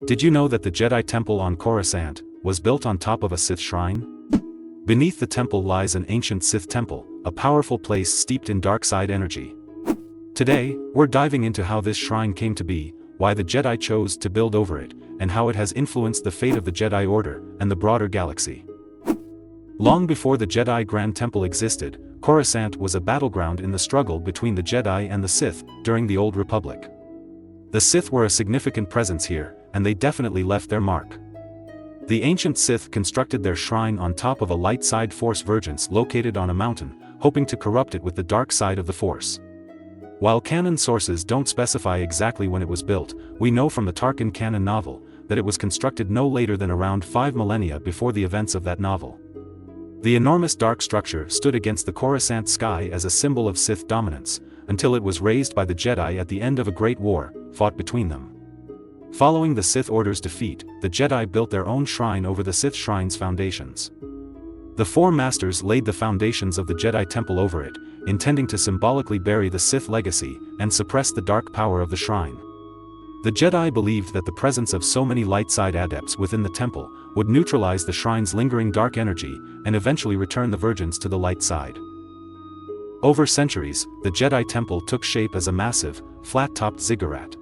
Did you know that the Jedi Temple on Coruscant was built on top of a Sith shrine? Beneath the temple lies an ancient Sith temple, a powerful place steeped in dark side energy. Today, we're diving into how this shrine came to be, why the Jedi chose to build over it, and how it has influenced the fate of the Jedi Order and the broader galaxy. Long before the Jedi Grand Temple existed, Coruscant was a battleground in the struggle between the Jedi and the Sith during the Old Republic. The Sith were a significant presence here, and they definitely left their mark. The ancient Sith constructed their shrine on top of a light side Force Vergence located on a mountain, hoping to corrupt it with the dark side of the Force. While canon sources don't specify exactly when it was built, we know from the Tarkin canon novel that it was constructed no later than around 5 millennia before the events of that novel. The enormous dark structure stood against the Coruscant sky as a symbol of Sith dominance, until it was razed by the Jedi at the end of a great war fought between them. Following the Sith Order's defeat, the Jedi built their own shrine over the Sith Shrine's foundations. The Four Masters laid the foundations of the Jedi Temple over it, intending to symbolically bury the Sith legacy and suppress the dark power of the shrine. The Jedi believed that the presence of so many light side adepts within the temple would neutralize the shrine's lingering dark energy and eventually return the Vergence to the light side. Over centuries, the Jedi Temple took shape as a massive, flat-topped ziggurat.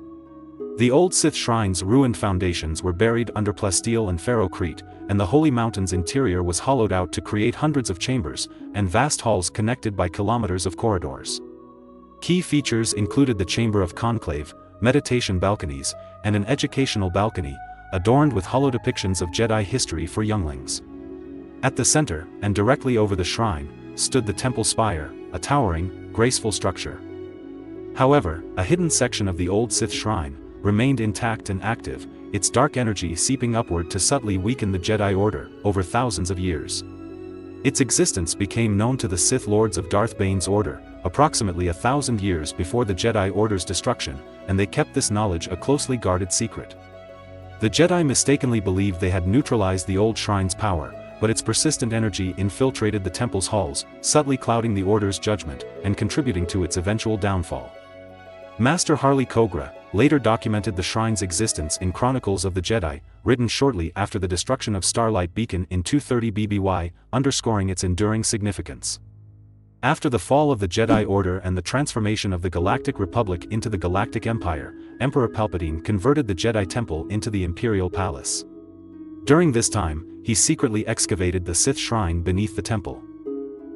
The old Sith Shrine's ruined foundations were buried under plasteel and ferrocrete, and the Holy Mountain's interior was hollowed out to create hundreds of chambers and vast halls connected by kilometers of corridors. Key features included the Chamber of Conclave, meditation balconies, and an educational balcony, adorned with hollow depictions of Jedi history for younglings. At the center, and directly over the shrine, stood the temple spire, a towering, graceful structure. However, a hidden section of the old Sith shrine remained intact and active, its dark energy seeping upward to subtly weaken the Jedi Order over thousands of years. Its existence became known to the Sith Lords of Darth Bane's order, approximately 1,000 years before the Jedi Order's destruction, and they kept this knowledge a closely guarded secret. The Jedi mistakenly believed they had neutralized the old shrine's power, but its persistent energy infiltrated the temple's halls, subtly clouding the Order's judgment and contributing to its eventual downfall. Master Harley Kogra later documented the shrine's existence in Chronicles of the Jedi, written shortly after the destruction of Starlight Beacon in 230 BBY, underscoring its enduring significance. After the fall of the Jedi Order and the transformation of the Galactic Republic into the Galactic Empire, Emperor Palpatine converted the Jedi Temple into the Imperial Palace. During this time, he secretly excavated the Sith Shrine beneath the temple.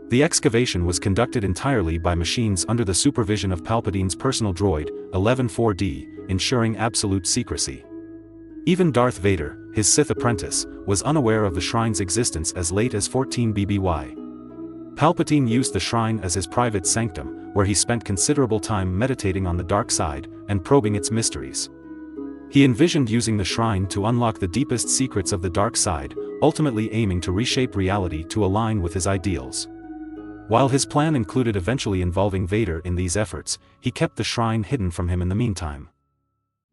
The excavation was conducted entirely by machines under the supervision of Palpatine's personal droid, 11-4D, ensuring absolute secrecy. Even Darth Vader, his Sith apprentice, was unaware of the shrine's existence as late as 14 BBY. Palpatine used the shrine as his private sanctum, where he spent considerable time meditating on the dark side and probing its mysteries. He envisioned using the shrine to unlock the deepest secrets of the dark side, ultimately aiming to reshape reality to align with his ideals. While his plan included eventually involving Vader in these efforts, he kept the shrine hidden from him in the meantime.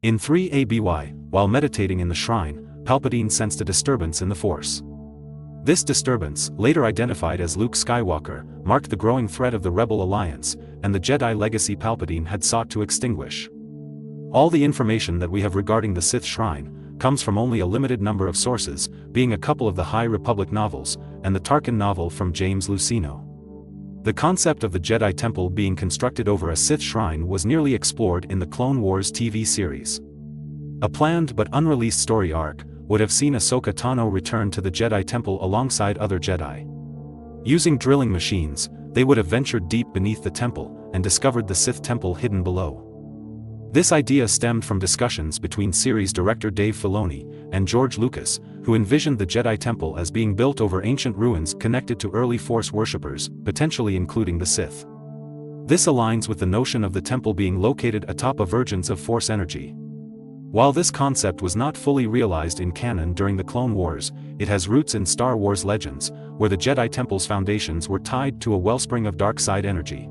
In 3 ABY, while meditating in the shrine, Palpatine sensed a disturbance in the Force. This disturbance, later identified as Luke Skywalker, marked the growing threat of the Rebel Alliance, and the Jedi legacy Palpatine had sought to extinguish. All the information that we have regarding the Sith Shrine comes from only a limited number of sources, being a couple of the High Republic novels, and the Tarkin novel from James Luceno. The concept of the Jedi Temple being constructed over a Sith shrine was nearly explored in the Clone Wars TV series. A planned but unreleased story arc would have seen Ahsoka Tano return to the Jedi Temple alongside other Jedi. Using drilling machines, they would have ventured deep beneath the temple and discovered the Sith Temple hidden below. This idea stemmed from discussions between series director Dave Filoni and George Lucas, who envisioned the Jedi Temple as being built over ancient ruins connected to early Force worshippers, potentially including the Sith. This aligns with the notion of the temple being located atop a Vergence of Force energy. While this concept was not fully realized in canon during the Clone Wars, it has roots in Star Wars legends, where the Jedi Temple's foundations were tied to a wellspring of dark side energy.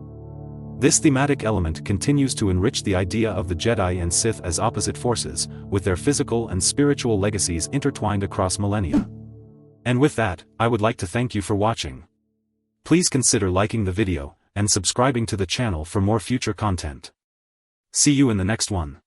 This thematic element continues to enrich the idea of the Jedi and Sith as opposite forces, with their physical and spiritual legacies intertwined across millennia. And with that, I would like to thank you for watching. Please consider liking the video and subscribing to the channel for more future content. See you in the next one.